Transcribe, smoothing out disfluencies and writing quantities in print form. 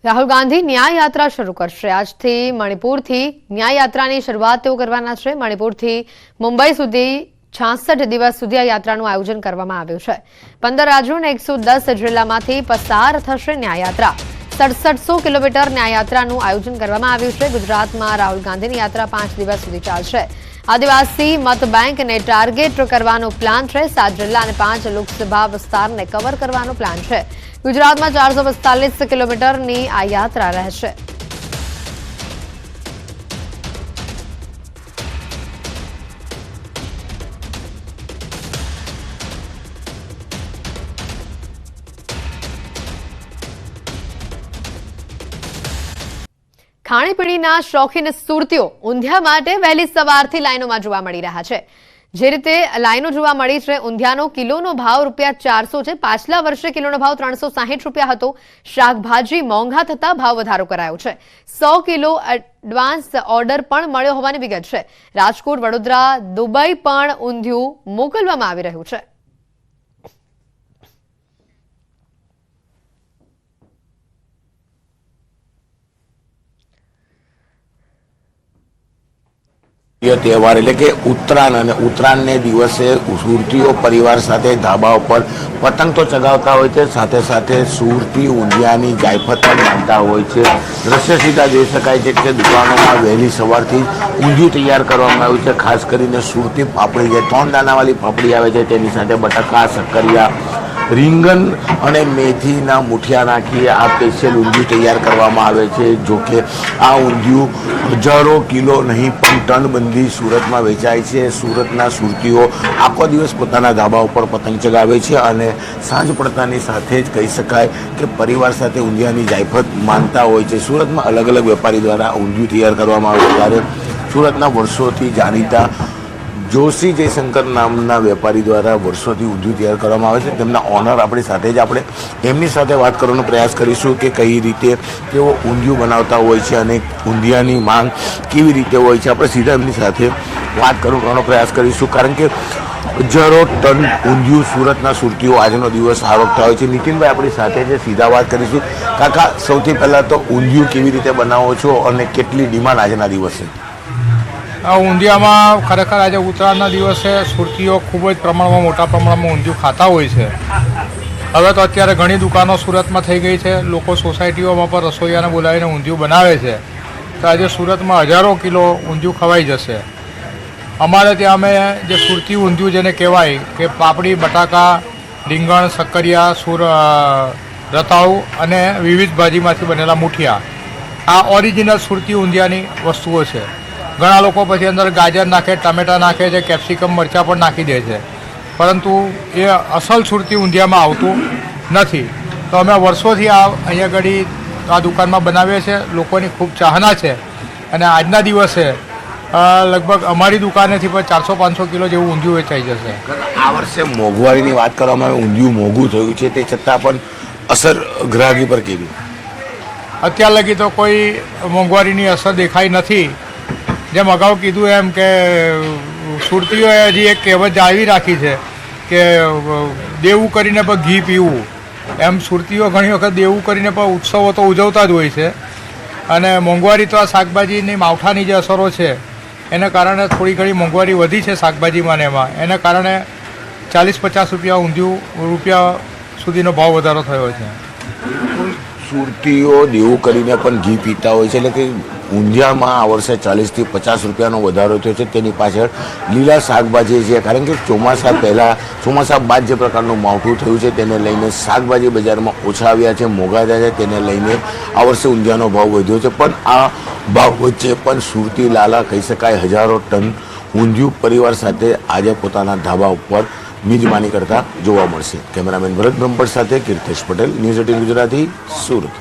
રાહુલ ગાંધી ન્યાય યાત્રા શરૂ કરશે। આજથી મણિપુરથી ન્યાય યાત્રાની શરૂઆત તેઓ કરવાના છે। મણિપુરથી મુંબઈ સુધી 66 દિવસ સુધી આ યાત્રાનું આયોજન કરવામાં આવ્યું છે। 15 રાજ્યો અને 110 જિલ્લામાંથી પસાર થશે ન્યાય યાત્રા। 6700 કિલોમીટર ન્યાય યાત્રાનું આયોજન કરવામાં આવ્યું છે। ગુજરાતમાં રાહુલ ગાંધીની યાત્રા 5 દિવસ સુધી ચાલશે। આદિવાસી મત બેંકને ટાર્ગેટ કરવાનો પ્લાન છે। 7 જિલ્લા અને 5 લોકસભા વિસ્તારને કવર કરવાનો પ્લાન છે। ગુજરાતમાં 445 કિલોમીટરની આ યાત્રા રહેશે। ખાણીપીણીના શોખીન સુરતીઓ ઊંધિયા માટે વહેલી સવારથી લાઈનોમાં જોવા મળી રહ્યા છે। જે રીતે લાઈનો જોવા મળી છે, ઊંધિયાનો કિલોનો ભાવ ₹400 છે। પાછલા વર્ષે કિલોનો ભાવ ₹360 હતો। શાકભાજી મોંઘા થતા ભાવ વધારો કરાયો છે। 100 કિલો એડવાન્સ ઓર્ડર પણ મળ્યો હોવાની વિગત છે। રાજકોટ, વડોદરા, દુબઈ પણ ઊંધિયું મોકલવામાં આવી રહ્યું છે। તહેવાર એટલે કે ઉત્તરાયણ અને ઉત્તરાયણને દિવસે સુરતીઓ પરિવાર સાથે ધાબા ઉપર પતંગ તો ચગાવતા હોય છે, સાથે સાથે સુરતી ઊંધિયાની જાયફત પણ માનતા હોય છે। દ્રશ્ય સીધા જોઈ શકાય છે કે દુકાનોમાં વહેલી સવારથી ઊંધિયું તૈયાર કરવામાં આવ્યું છે। ખાસ કરીને સુરતી ફાફડી, જે 3 દાણાવાળી ફાફડી આવે છે, તેની સાથે બટાકા, શક્કરિયા, રીંગણ અને મેથીના મુઠિયા નાખી આ સ્પેશિયલ ઊંધિયું તૈયાર કરવામાં આવે છે। જોકે આ ઊંધિયું હજારો કિલો નહીં પણ ટન બંધી સુરતમાં વેચાય છે। સુરતના સુરતીઓ આખો દિવસ પોતાના ધાબા ઉપર પતંગ ચગાવે છે અને સાંજ પડતાની સાથે જ કહી શકાય કે પરિવાર સાથે ઊંધિયાની જાયફત માનતા હોય છે। સુરતમાં અલગ અલગ વેપારી દ્વારા ઊંધિયું તૈયાર કરવામાં આવે છે, ત્યારે સુરતના વર્ષોથી જાણીતા જોશી જયશંકર નામના વેપારી દ્વારા વર્ષોથી ઊંધિયું તૈયાર કરવામાં આવે છે। તેમના ઓનર આપણી સાથે જ આપણે એમની સાથે વાત કરવાનો પ્રયાસ કરીશું કે કઈ રીતે તેઓ ઊંધિયું બનાવતા હોય છે અને ઊંધિયાની માંગ કેવી રીતે હોય છે। આપણે સીધા એમની સાથે વાત કરવાનો પ્રયાસ કરીશું, કારણ કે હજારો ટન ઊંધિયું સુરતના સુરતીઓ આજનો દિવસ આવકતા હોય છે। નીતિનભાઈ આપણી સાથે છે, સીધા વાત કરીશું। કાકા, સૌથી પહેલાં તો ઊંધિયું કેવી રીતે બનાવો છો અને કેટલી ડિમાન્ડ આજના દિવસે? આ ઊંધિયામાં ખરેખર આજે ઉત્તરાયણના દિવસે સુરતીઓ ખૂબ જ પ્રમાણમાં, મોટા પ્રમાણમાં ઊંધિયું ખાતા હોય છે। હવે તો અત્યારે ઘણી દુકાનો સુરતમાં થઈ ગઈ છે। લોકો સોસાયટીઓમાં પણ રસોઈયાને બોલાવીને ઊંધિયું બનાવે છે, તો આજે સુરતમાં હજારો કિલો ઊંધિયું ખવાઈ જશે। અમારે ત્યાં અમે જે સુરતી ઊંધિયું જેને કહેવાય કે પાપડી, બટાકા, રીંગણ, શક્કરિયા, રતાળુ અને વિવિધ ભાજીમાંથી બનેલા મુઠિયા, આ ઓરિજિનલ સુરતી ઊંધિયાની વસ્તુઓ છે। ઘણા લોકો પછી અંદર ગાજર નાખે, ટામેટાં નાખે છે, કેપ્સિકમ, મરચાં પણ નાખી દે છે, પરંતુ એ અસલ સુરતી ઊંધિયામાં આવતું નથી। તો અમે વર્ષોથી અહીંયા આગળ આ દુકાનમાં બનાવીએ છીએ। લોકોની ખૂબ ચાહના છે અને આજના દિવસે લગભગ અમારી દુકાનેથી પણ 400-500 કિલો જેવું ઊંધિયું વેચાઈ જશે। આ વર્ષે મોંઘવારીની વાત કરવામાં આવે, ઊંધિયું મોંઘું થયું છે, તે છતાં પણ અસર ગ્રાહકી પર કેવી? અત્યાર લગી તો કોઈ મોંઘવારીની અસર દેખાઈ નથી। જેમ અગાઉ કીધું એમ કે સુરતીઓએ હજી એક કહેવત જાળવી રાખી છે કે દેવું કરીને પણ ઘી પીવું। એમ સુરતીઓ ઘણી વખત દેવું કરીને પણ ઉત્સવો તો ઉજવતા જ હોય છે અને મોંઘવારી તો આ શાકભાજીની માવઠાની જે અસરો છે એને કારણે થોડી ઘણી મોંઘવારી વધી છે શાકભાજીમાં ને એમાં, એને કારણે 40-50 રૂપિયા સુધીનો ભાવ વધારો થયો છે। સુરતીઓ દેવું કરીને પણ ઘી પીતા હોય છે, એટલે કે ઊંધિયામાં આ વર્ષે 40થી 50 રૂપિયાનો વધારો થયો છે। તેની પાછળ લીલા શાકભાજી છે, કારણ કે ચોમાસા બાદ જે પ્રકારનું માવઠું થયું છે તેને લઈને શાકભાજી બજારમાં ઓછા આવ્યા છે, મોંઘા થયા છે, તેને લઈને આ વર્ષે ઊંધિયાનો ભાવ વધ્યો છે। પણ આ ભાવ વચ્ચે પણ સુરતી લાલા કહી શકાય હજારો ટન ઊંધિયું પરિવાર સાથે આજે પોતાના ધાબા ઉપર મિજબાની કરતા જોવા મળશે। કેમેરામેન ભરત બ્રહ્મભટ્ટ સાથે કીર્તેશ પટેલ, ન્યૂઝ 18 ગુજરાતી, સુરત।